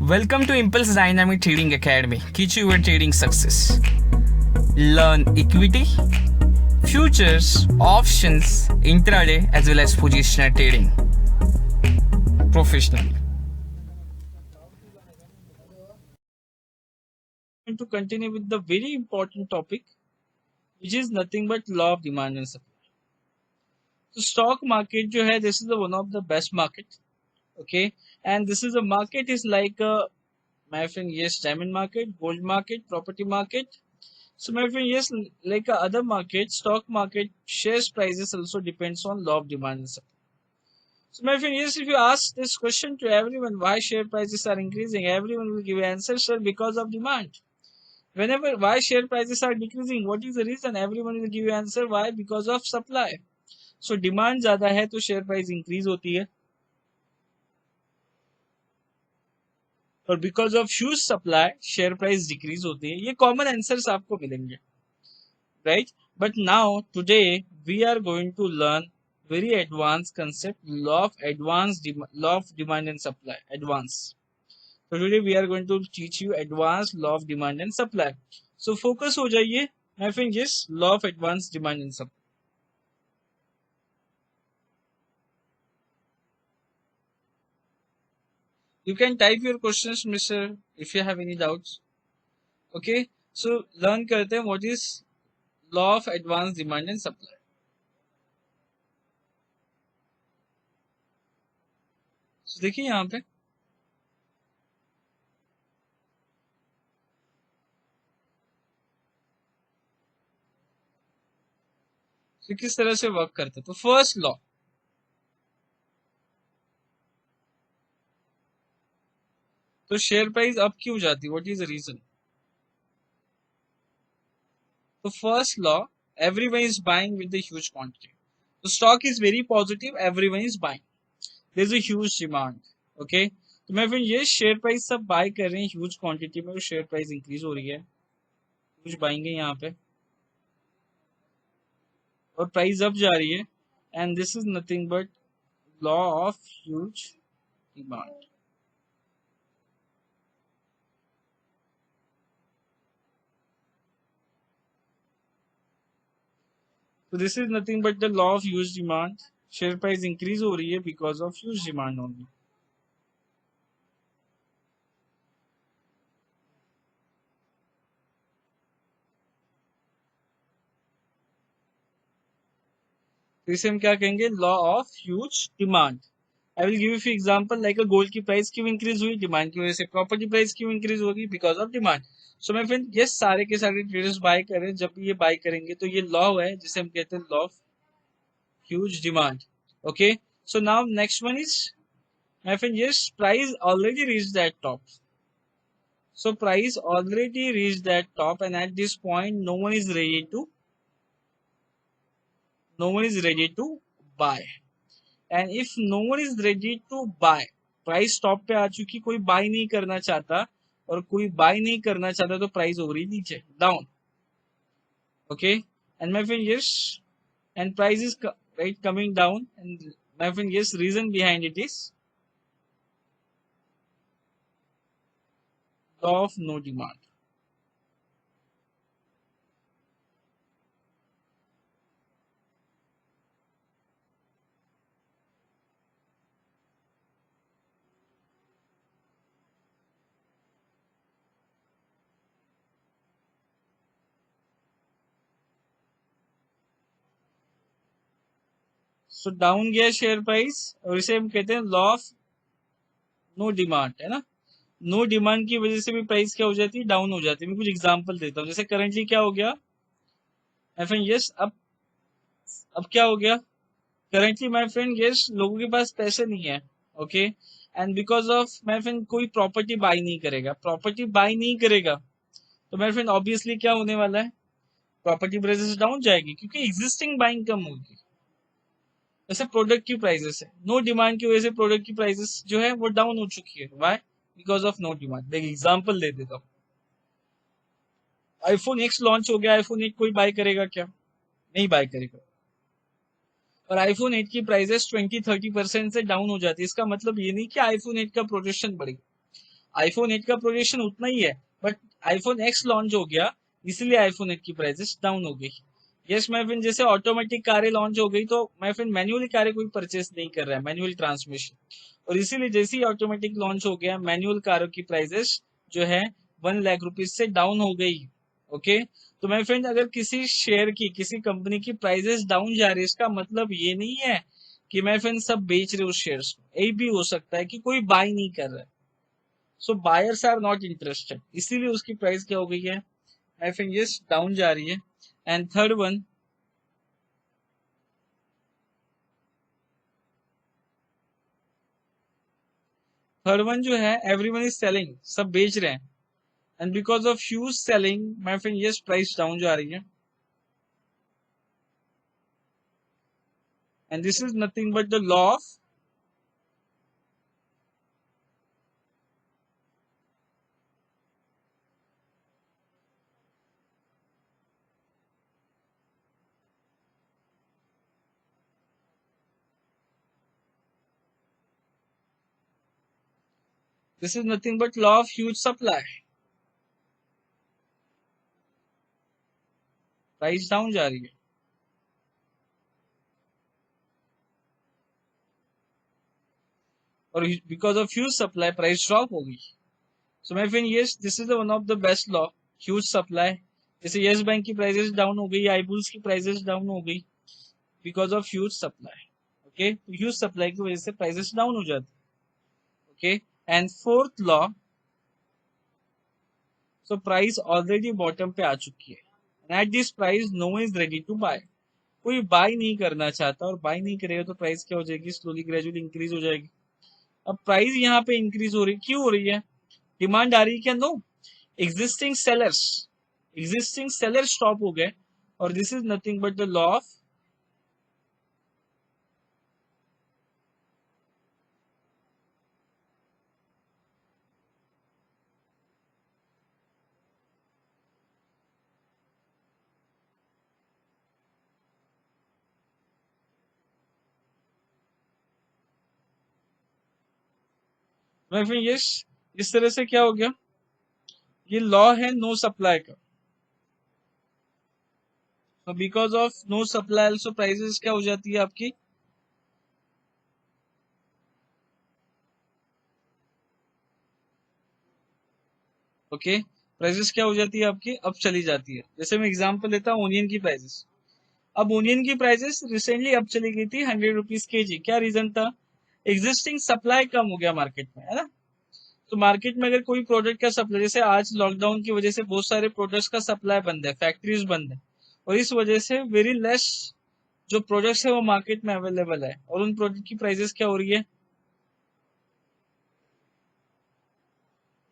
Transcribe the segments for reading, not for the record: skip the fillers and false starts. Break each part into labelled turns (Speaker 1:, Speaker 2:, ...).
Speaker 1: Welcome to Impulse Dynamic Trading Academy. Teach your trading success. Learn equity, futures, options, intraday as well as positional trading professionally.
Speaker 2: To continue with the very important topic, which is nothing but law of demand and supply. So stock market जो है, this is the one of the best market, okay, and this is a market is like a, my friend, yes, diamond market, gold market, property market. So my friend, yes, like a other market, stock market, shares prices also depends on law of demand and supply. So my friend, yes, if you ask this question to everyone, why share prices are increasing, everyone will give answer, sir, because of demand. Whenever why share prices are decreasing, what is the reason? Everyone will give you answer, why? Because of supply. So demand ज्यादा है तो share price increase होती है, और because of huge supply share price decrease होती है. ये common answers आपको मिलेंगे, right? But now today we are going to learn very advanced concept, law of demand and supply, advanced. So today we are going to teach you advanced law of demand and supply. So focus हो जाइए, my friend, yes, law of advanced demand and supply. You can type your questions, Mr. if you have any doubts. Okay, so learn करते हैं what is law of advanced demand and supply. So देखिए यहाँ पे तो किस तरह से work करते हैं. तो फर्स्ट लॉ, तो शेयर प्राइस अप क्यों जाती है, व्हाट इज द रीजन? तो first law, everyone is buying with the huge quantity. The stock is very positive, everyone is buying. There is a huge demand. Okay, तो मैं फिर ये share price सब bye कर रहे हैं ह्यूज क्वांटिटी में, शेयर प्राइस इंक्रीज हो रही है, ह्यूज बाइंग है यहाँ पे, और प्राइस अप जा रही है, and this is nothing but law of huge demand. So this is nothing but the law of huge demand. Share price increase हो रही है because of huge demand only. तो इसे हम क्या कहेंगे, law of huge demand. I will give you example, like a gold की price क्यों इंक्रीज हुई, डिमांड की वजह से. प्रॉपर्टी प्राइस क्यों इंक्रीज होगी, because of demand. So my friend, ये सारे के सारे ट्रेडर्स बाय कर रहे हैं, जब भी ये बाय करेंगे तो ये लॉ है जिसे हम कहते हैं law of huge demand. Okay, so now next one is, my friend, yes, price already reach that top. So price already reached that top, and at this point no one is ready to buy. And if no one is ready to buy, price top पे आ चुकी, कोई buy नहीं करना चाहता, और कोई buy नहीं करना चाहता, तो प्राइस हो रही नीचे, down. Okay, and my friend, yes, and price is right coming down, and my friend, yes, reason behind it is law of no demand. So down गया शेयर प्राइस, और इसे हम कहते हैं लॉ ऑफ नो डिमांड, है ना. No demand की वजह से भी प्राइस क्या हो जाती है, डाउन हो जाती है. मैं कुछ एग्जांपल देता हूँ, जैसे करंटली क्या हो गया, माय फ्रेंड, यस, अब क्या हो गया, करंटली माय फ्रेंड, यस, लोगों के पास पैसे नहीं है. Okay, and because of, my friend, कोई प्रॉपर्टी बाय नहीं करेगा, तो माय फ्रेंड ऑब्वियसली क्या होने वाला है, प्रॉपर्टी प्राइसेस डाउन जाएगी, क्योंकि एग्जिस्टिंग बाइंग कम होगी. जैसे प्रोडक्ट की प्राइसेस है, नो डिमांड की वजह से प्रोडक्ट की प्राइसेस जो है वो डाउन हो चुकी है. Why? Because of no demand. एक एग्जांपल दे देता हूँ, आईफोन एक्स लॉन्च हो गया, आईफोन 8 कोई बाय करेगा क्या, नहीं बाय करेगा, और आईफोन 8 की प्राइसेस 20-30% से डाउन हो जाती है. इसका मतलब ये नहीं कि आईफोन 8 का प्रोडक्शन बढ़ेगा, आईफोन 8 का प्रोजेक्शन उतना ही है, बट आईफोन एक्स लॉन्च हो गया, इसलिए आईफोन 8 की प्राइसेस डाउन हो गई। यस माय फ्रेंड, जैसे ऑटोमेटिक कारें लॉन्च हो गई तो माय फ्रेंड मैनुअली कारें कोई परचेस नहीं कर रहा है, मैनुअल ट्रांसमिशन, और इसीलिए जैसे ही ऑटोमेटिक लॉन्च हो गया, मैनुअल कारों की प्राइसेस जो है 1 लाख रुपीज से डाउन हो गई। ओके, तो माय फ्रेंड अगर किसी शेयर की, किसी कंपनी की प्राइसेस डाउन जा रही है, इसका मतलब ये नहीं है कि माय फ्रेंड सब बेच रहे उस शेयर्स को, यही भी हो सकता है कि कोई बाय नहीं कर रहा है, सो बायर्स आर नॉट इंटरेस्टेड, इसीलिए उसकी प्राइस क्या हो गई है माय फ्रेंड, यस डाउन जा रही है। एंड थर्ड वन जो है, एवरीवन इज सेलिंग, सब बेच रहे हैं, and because of huge selling my friend, yes price down जा रही है। And this is nothing but the law of, this is nothing but law of huge supply, price down जा रही है, और because of huge supply price drop हो गई। सो my friend, yes this is the one of the best law, huge supply. जैसे yes bank की prices down हो गई, आईबुल्स की प्राइसेस डाउन हो गई because of huge supply. Okay, तो ह्यूज सप्लाई की वजह से प्राइसेस डाउन हो जाती है। Okay, and fourth law, so price already bottom पे आ चुकी है, and at this price no one is ready to buy, कोई बाय नहीं करना चाहता, और बाय नहीं करेगा तो प्राइस क्या हो जाएगी, स्लोली ग्रेजुअली इंक्रीज हो जाएगी। अब प्राइस यहाँ पे इंक्रीज हो रही, क्यों हो रही है, डिमांड आ रही है क्या, no, existing sellers, existing sellers stop हो गए, और this is nothing but the law of, मैं फिर ये इस तरह से क्या हो गया, ये लॉ है नो सप्लाई का, तो because of no supply also prices क्या हो जाती है आपकी, ओके, प्राइसेस क्या हो जाती है आपकी, अब चली जाती है। जैसे मैं एग्जांपल लेता हूँ ओनियन की प्राइसेस, अब ओनियन की प्राइसेस रिसेंटली अब चली गई थी 100 रुपीज के जी, क्या रीजन था, एग्जिस्टिंग सप्लाई कम हो गया मार्केट में, है ना। तो मार्केट में अगर कोई प्रोडक्ट का सप्लाई, जैसे आज लॉकडाउन की वजह से बहुत सारे प्रोडक्ट्स का सप्लाई बंद है, फैक्ट्रीज बंद है, और इस वजह से वेरी लेस जो प्रोडक्ट्स है वो मार्केट में अवेलेबल है, और उन प्रोडक्ट की प्राइसेस क्या हो रही है,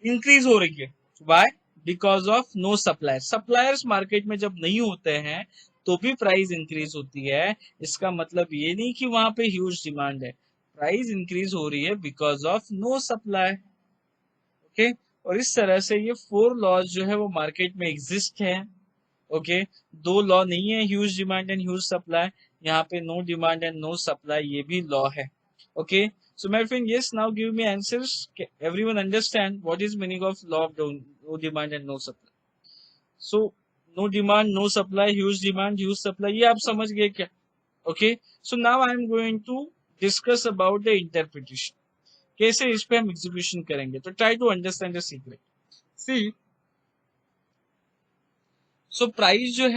Speaker 2: इंक्रीज हो रही है। Why, because of no supply, suppliers market में जब नहीं होते हैं तो भी प्राइस इंक्रीज होती है, इसका मतलब ये नहीं कि वहां पे ह्यूज डिमांड है, प्राइस इंक्रीज हो रही है because of no supply. Okay, और इस तरह से ये 4 लॉज जो है वो मार्केट में एग्जिस्ट है। ओके, 2 लॉ नहीं है, huge demand and huge supply, यहाँ पे no demand and no supply, ये भी लॉ है। Okay, so my friend, yes, now give me answers, everyone understand what is meaning of law of no demand and no supply, so no demand no supply, huge demand huge supply, ये आप समझ गए क्या। Okay, so now I am going to discuss about the interpretation, कैसे इस पे हम execution करेंगे, तो try to understand the secret. See, so price जो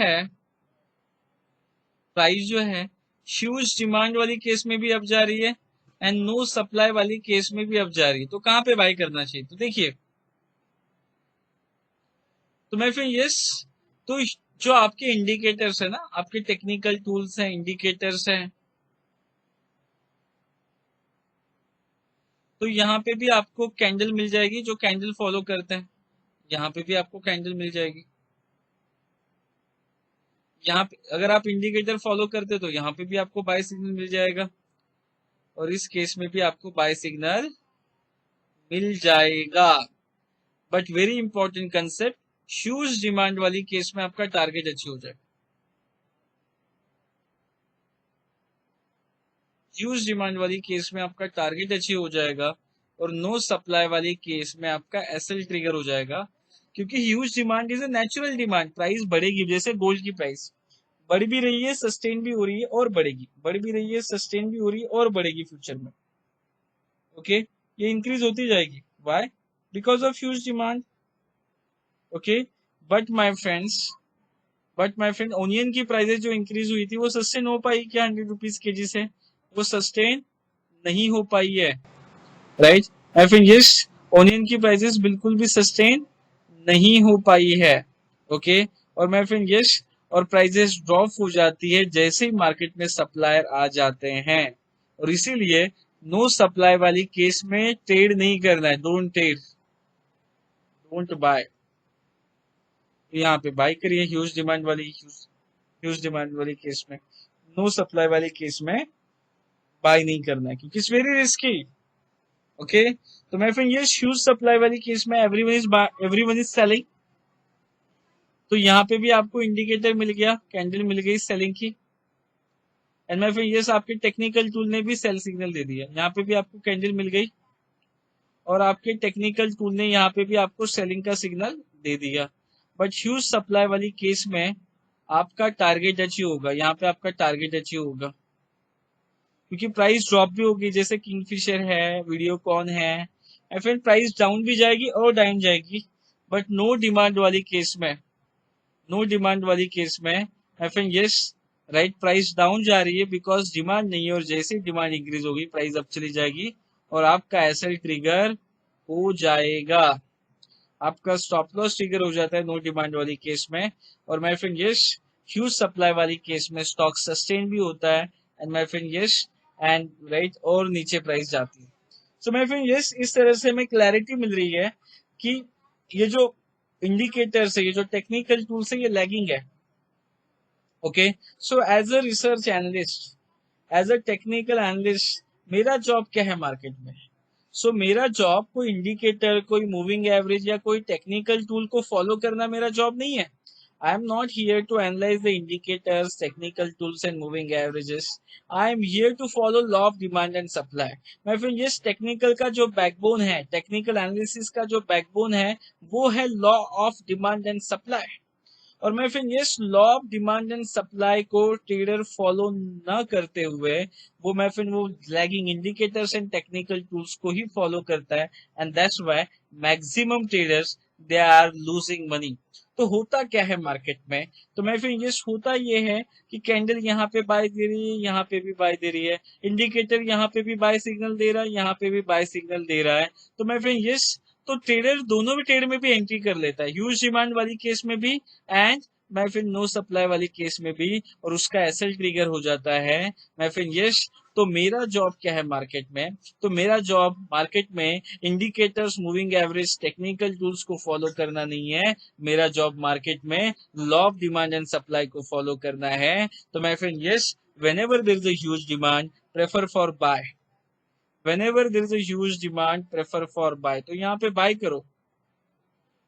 Speaker 2: है ह्यूज डिमांड वाली केस में भी अप जा रही है, एंड नो सप्लाई वाली केस में भी अप जा रही है, तो कहां पे बाय करना चाहिए, तो देखिए, तो मैं फिर यस, तो जो आपके इंडिकेटर्स है ना, आपके टेक्निकल टूल्स हैं, इंडिकेटर्स हैं, तो यहाँ पे भी आपको कैंडल मिल जाएगी, जो कैंडल फॉलो करते हैं, यहाँ पे भी आपको कैंडल मिल जाएगी, यहाँ पे अगर आप इंडिकेटर फॉलो करते तो यहाँ पे भी आपको बाय सिग्नल मिल जाएगा, और इस केस में भी आपको बाय सिग्नल मिल जाएगा। But very important concept, huge demand वाली केस में आपका टारगेट अचीव हो जाएगा, ह्यूज डिमांड वाली केस में आपका टारगेट अचीव हो जाएगा, और नो सप्लाई वाली केस में आपका एसएल ट्रिगर हो जाएगा, क्योंकि huge demand is a natural demand, price बढ़ेगी। जैसे गोल्ड की प्राइस बढ़ भी रही है, सस्टेन भी हो रही है और बढ़ेगी, बढ़ भी रही है, सस्टेन भी हो रही है और बढ़ेगी फ्यूचर में। ओके, ये इंक्रीज होती जाएगी। Why? Because of huge demand. Okay, but my friends, onion की प्राइसेस जो इंक्रीज हुई थी वो सस्टेन हो पाई क्या 100 रुपीज के जी से? वो सस्टेन नहीं हो पाई है, right? I think yes, onion की प्राइसेस बिल्कुल भी सस्टेन नहीं हो पाई है। ओके, और मैं फिर यस, और प्राइसेस ड्रॉप हो जाती है जैसे ही मार्केट में सप्लायर आ जाते हैं, और इसीलिए नो सप्लाई वाली केस में ट्रेड नहीं करना है। Don't trade, don't buy. यहाँ पे बाय करिए ह्यूज डिमांड वाली केस में। नो सप्लाई वाली केस में बाय नहीं करना है, क्योंकि इट्स वेरी रिस्की। ओके, तो मैं फिर ये ह्यूज सप्लाई वाली केस में एवरीवन इज सेलिंग। तो यहाँ पे भी आपको इंडिकेटर मिल गया, कैंडल मिल गई सेलिंग की। एंड मैं फिर ये आपके टेक्निकल टूल ने भी सेल सिग्नल दे दिया, यहाँ पे भी आपको कैंडल मिल गई, और आपके टेक्निकल टूल ने यहाँ पे भी आपको सेलिंग का सिग्नल दे दिया। बट ह्यूज सप्लाई वाली केस में आपका टारगेट अचीव होगा, यहाँ पे आपका टारगेट अचीव होगा, क्योंकि प्राइस ड्रॉप भी होगी, जैसे किंगफिशर है, वीडियोकॉन है, या फिर प्राइस डाउन भी जाएगी और डाउन जाएगी। बट नो डिमांड वाली केस में, I think yes, right, price down जा रही है बिकॉज डिमांड नहीं है, और जैसे ही डिमांड इंक्रीज होगी प्राइस अप चली जाएगी और आपका एसएल ट्रिगर हो जाएगा, आपका स्टॉप लॉस ट्रिगर हो जाता है नो डिमांड वाली केस में। और my friend yes, huge supply वाली केस में स्टॉक सस्टेन भी होता है, and my friend yes, and right, और नीचे प्राइस जाती है। सो माय फ्रेंड यस, इस तरह से हमें क्लैरिटी मिल रही है कि ये जो इंडिकेटर्स है, ये जो टेक्निकल टूल्स है, ये लैगिंग है। Okay, so as a research analyst, as a technical analyst, मेरा जॉब क्या है मार्केट में? सो मेरा जॉब कोई इंडिकेटर, कोई मूविंग एवरेज या कोई टेक्निकल टूल को फॉलो करना मेरा जॉब नहीं है। I am not here to analyse the indicators, technical tools and moving averages. I am here to follow law of demand and supply. मैं फिर ये टेक्निकल का जो बैकबोन है, टेक्निकल एनालिसिस का जो बैकबोन है, वो है law of demand and supply. और मैं फिर ये law of demand and supply को ट्रेडर फॉलो ना करते हुए, मैं फिर वो lagging indicators and technical tools को ही फॉलो करता है, and that's why maximum traders they are losing money. तो होता क्या है मार्केट में? तो मैं फिर ये होता ये है कि कैंडल यहाँ पे बाय दे रही है, यहाँ पे भी बाय दे रही है, इंडिकेटर यहाँ पे भी बाय सिग्नल दे रहा है, यहाँ पे भी बाय सिग्नल दे रहा है। तो मैं फिर ये, तो ट्रेडर दोनों भी ट्रेड में भी एंट्री कर लेता है, ह्यूज डिमांड वाली केस में भी एंड मैं फिर नो सप्लाई वाली केस में भी, और उसका एसएल ट्रिगर हो जाता है। मैं फिर यस, तो मेरा जॉब क्या है मार्केट में? तो मेरा जॉब मार्केट में indicators, moving average, technical tools को फॉलो करना नहीं है। मेरा जॉब मार्केट में law of demand and supply को फॉलो करना है। तो मैं फिर yes, whenever there is a huge demand, prefer for buy. Whenever there is a huge demand, prefer for buy. तो यहाँ पे buy करो,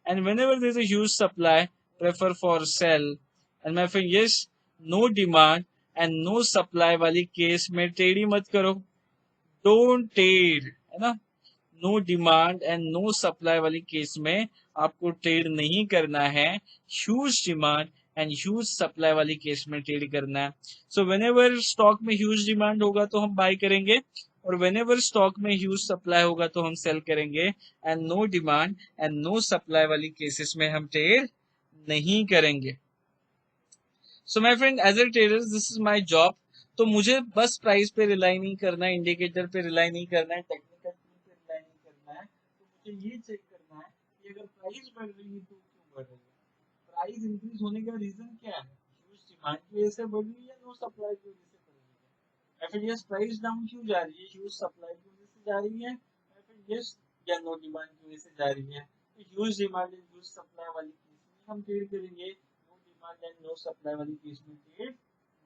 Speaker 2: and whenever there is a huge supply, prefer for sell. and मैं फिर yes, no demand and no supply वाली case में trade ही मत करो, डोंट ट्रेड, है ना? No demand and no supply वाली केस में आपको ट्रेड नहीं करना है, huge demand and huge supply वाली केस में ट्रेड करना है। सो व्हेनेवर स्टॉक में ह्यूज डिमांड होगा तो हम बाय करेंगे, और व्हेनेवर स्टॉक में ह्यूज सप्लाई होगा तो हम सेल करेंगे, and no demand and no supply वाली केसेस में हम ट्रेड नहीं करेंगे। So my friend, as a trader this is my job. तो मुझे बस प्राइस पे रिलाई नहीं करना है, इंडिकेटर पे रिलाई नहीं करना है, टेक्निकल पे रिलाई नहीं करना है। तो मुझे ये चेक करना है कि अगर प्राइस बढ़ रही है तो क्यों बढ़ रही है, प्राइस इंक्रीज होने का रीजन क्या है? ह्यूज डिमांड की वजह से बढ़ रही है, नो सप्लाई की वजह से बढ़ रही है, या फिर यस प्राइस डाउन क्यों जा रही है? ह्यूज सप्लाई की वजह से जा रही है, या फिर यस या नो डिमांड की वजह से जा रही है? Huge demand and huge supply वाली केस में हम ट्रेड करेंगे, no demand and no supply वाली केस में ट्रेड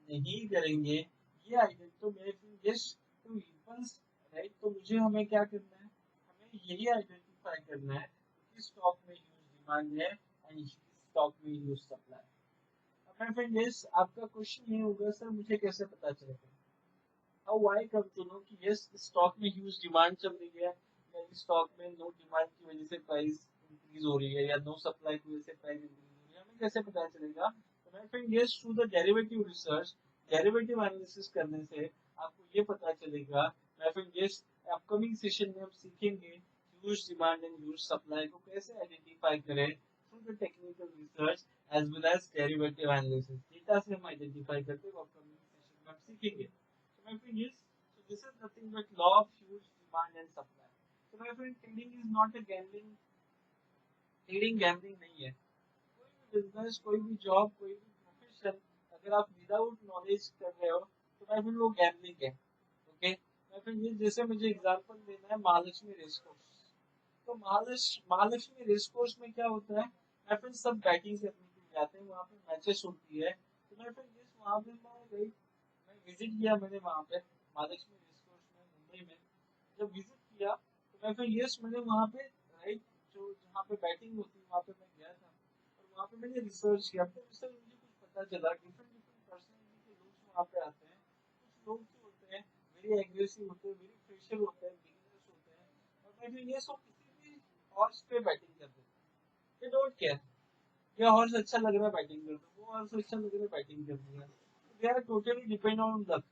Speaker 2: नहीं करेंगे। ये आइडिया तो मेरे यस टू इक्वल्स, राइट। तो मुझे हमें क्या करना है? हमें यही आइडेंटिफाई करना है कि स्टॉक में ह्यूज डिमांड है एंड स्टॉक में ह्यूज सप्लाई। अब मैं फ्रेंड यस, आपका क्वेश्चन ये होगा, सर मुझे कैसे पता चलेगा? How I come to know कि यस स्टॉक में ह्यूज डिमांड चल रही है चलेगा कि स्टॉक में नो डिमांड की वजह से प्राइस इंक्रीज हो रही है या नो सप्लाई की वजह से प्राइस इंक्रीज हो रही है, हमें कैसे पता चलेगा? तो my friend yes through the derivative research, derivative analysis करने से आपको ये पता चलेगा। मैं फ्रेंड यस अपकमिंग सेशन में हम सीखेंगे huge demand and huge supply को कैसे आइडेंटिफाई करें through the technical research as well as derivative analysis. Data से हम आइडेंटिफाई करते हैं, अपकमिंग सेशन में हम सीखेंगे। तो my friend yes, so this is nothing but law of huge demand and supply. So my friend, trading is not a gambling. Trading gambling नहीं है। कोई भी बिजनेस, कोई भी जॉब, कोई भी प्रोफेशन अगर आप विदाउट नॉलेज कर रहे हो तो मैं फिर वो गैम्बलिंग है। ओके, मैं फिर ये जैसे मुझे एग्जांपल देना है महालक्ष्मी रेस कोर्स। तो महालक्ष्मी रेस कोर्स में क्या होता है? मैं फिर सब बैटिंग करने के लिए जाते हैं, वहाँ पे मैचेस होती है। तो मैं फिर जिस वहाँ पे मैं विजिट किया, मैंने वहाँ पे महालक्ष्मी रेस कोर्स में मुंबई में जब विजिट किया तो मैं फिर यस मैंने वहाँ पे राइट जो जहाँ पे बैटिंग होती है वहाँ पे मैं गया था और वहाँ पे मैंने रिसर्च किया। अपने रिसर्च मुझे कुछ पता चला, डिफरेंट डिफरेंट पर्सनालिटी के लोग वहाँ पे आते हैं। कुछ लोग जो होते हैं वेरी एग्रेसिव होते हैं, वेरी फ्रेशर होते हैं, बिगिनर्स होते हैं, और मैं फिर ये सब किसी भी हॉर्स पे बैटिंग कर देते हैं। दे डोंट केयर, ये हॉर्स अच्छा लग रहा है बैटिंग कर दो, वो हॉर्स अच्छा लग रहा है बैटिंग कर दिया। They are totally depend on luck,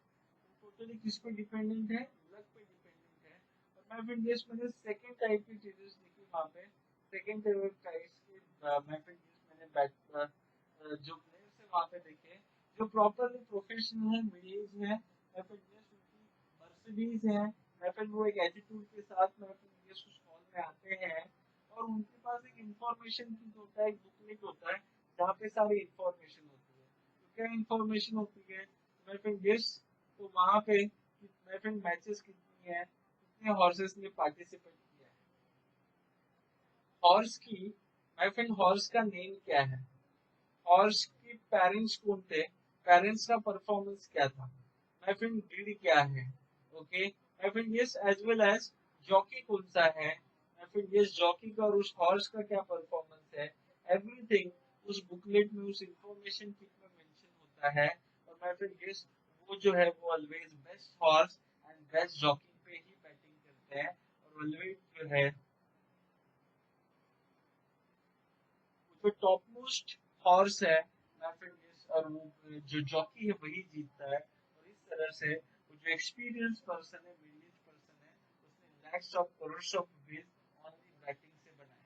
Speaker 2: totally किस पे डिपेंडेंट है? लक पे डिपेंडेंट है। और मैं फिर जिस मैंने सेकंड टाइप की चीजें देखी वहाँ पे, सेकंड टाइप के मैं फिर जिस मैंने बैट जो प्लेयर्स है वहाँ पे देखे जो प्रॉपरली प्रोफेशनल है, मिड एज है, मैं फिर जिस उनकी मर्सिडीज है, मैं फिर वो एक एटीट्यूड के साथ मैं फिर जिस उस हॉल में आते हैं और उनके पास एक इंफॉर्मेशन की होता है, एक बुकलेट होता है जहाँ पे सारी इंफॉर्मेशन होती है। तो क्या इंफॉर्मेशन होती है? मैं फिर जिस तो वहाँ पे मैं फिर मैचेस कितनी है, कितने हॉर्सेस ने पार्टिसिपेट किया है, हॉर्स की, मैं फिर हॉर्स का नेम क्या है, हॉर्स के पेरेंट्स कौन थे, पेरेंट्स का परफॉर्मेंस क्या था, मैं फिर ब्रीड क्या है। ओके, मैं फिर yes as well as jockey कौन सा है, मैं फिर यस जॉकी का और उस हॉर्स का क्या परफॉर्मेंस है, एवरीथिंग उस बुकलेट में उस इंफॉर्मेशन किट में मेंशन होता है। और मैं फिर यस वो जो है वो always best horse and best jockey पे ही बैटिंग करते हैं और ऑलवेज जो है जो टॉप मोस्ट हॉर्स है मैं फिर और वो जो जॉकी है वही जीतता है। और इस तरह से वो जो एक्सपीरियंस पर्सन है, मिड एज पर्सन है, उसने lakhs of crore of rupees only batting से बनाए,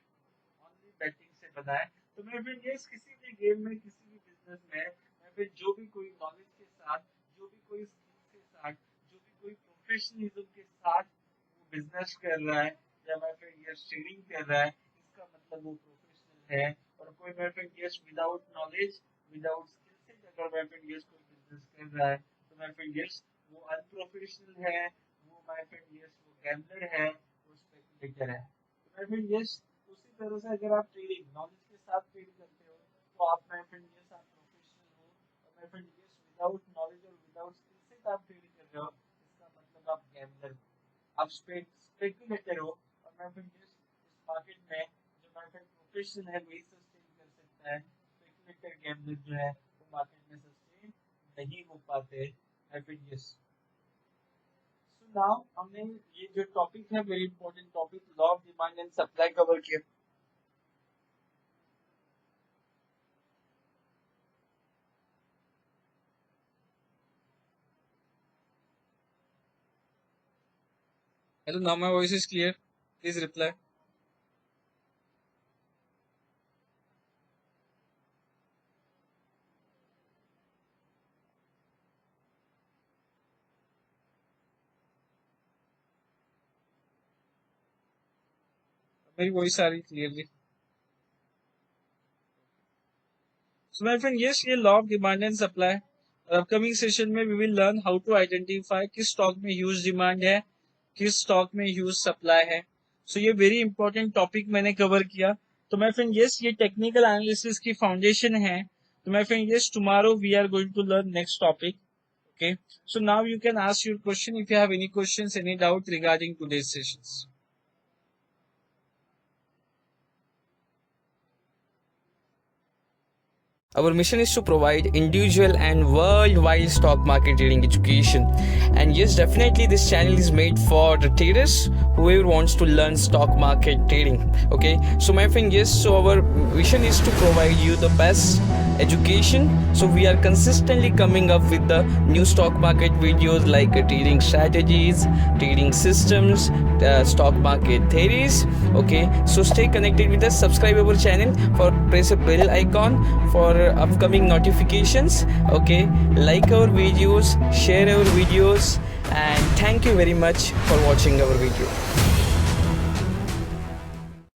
Speaker 2: ओनली बैटिंग से बनाए। तो मैं फिर ये किसी भी गेम में, किसी भी बिजनेस में मैं फिर जो भी कोई नॉलेज के साथ, जो भी कोई स्किल के साथ, जो भी कोई प्रोफेशनलिज्म के साथ वो बिजनेस कर रहा है या मैं फिर ये ट्रेडिंग कर रहा है, इसका मतलब वो प्रोफेशनल है। और कोई मैं फिर yes without knowledge, without skill से अगर मैं फिर यस कोई बिजनेस कर रहा है तो मैं फिर यस वो अनप्रोफेशनल है, वो मैं फिर यस वो गैम्बलर है, वो स्पेकुलेटर है। तो मैं फिर यस उसी तरह से अगर आप ट्रेडिंग नॉलेज के साथ ट्रेड करते हो तो आप मैं फिर यस आप प्रोफेशनल हो। और मैं फिर यस विदाउट नॉलेज और विदाउट स्किल से आप ट्रेड कर रहे हो, इसका मतलब आप गैम्बलर हो, आप स्पेकुलेटर हो। और मैं फिर यस इस मार्केट में जो मैं फिर प्रोफेशनल है वही सस्टेन कर सकता है, स्पेकुलेटर गैम्बलर जो है वो मार्केट में सस्टेन नहीं हो पाते। मैं फिर यस सो नाउ हमने ये जो टॉपिक है very important topic law of demand and supply cover किया। Hello, now my voice is clear. Please reply. मेरी वॉइस आ रही clearly? So my friend, yes, ये law of demand and supply. Upcoming session में we will learn how to identify किस stock में huge demand है, किस स्टॉक में ह्यूज सप्लाई है। सो ये वेरी इंपॉर्टेंट टॉपिक मैंने कवर किया। तो मैं फ्रेंड यस ये टेक्निकल एनालिसिस की फाउंडेशन है। तो my friend yes tomorrow we are going to learn next topic. Okay, so now you can ask your question if you have any questions, any doubt regarding today's sessions.
Speaker 1: Our mission is to provide individual and worldwide stock market trading education. And yes, definitely this channel is made for the traders, whoever wants to learn stock market trading. Okay, so my friend, yes, so our vision is to provide you the best education. So we are consistently coming up with the new stock market videos like trading strategies, trading systems, stock market theories. Okay, so stay connected with us, subscribe our channel, for press a bell icon for upcoming notifications. Okay, like our videos, share our videos, and thank you very much for watching our video.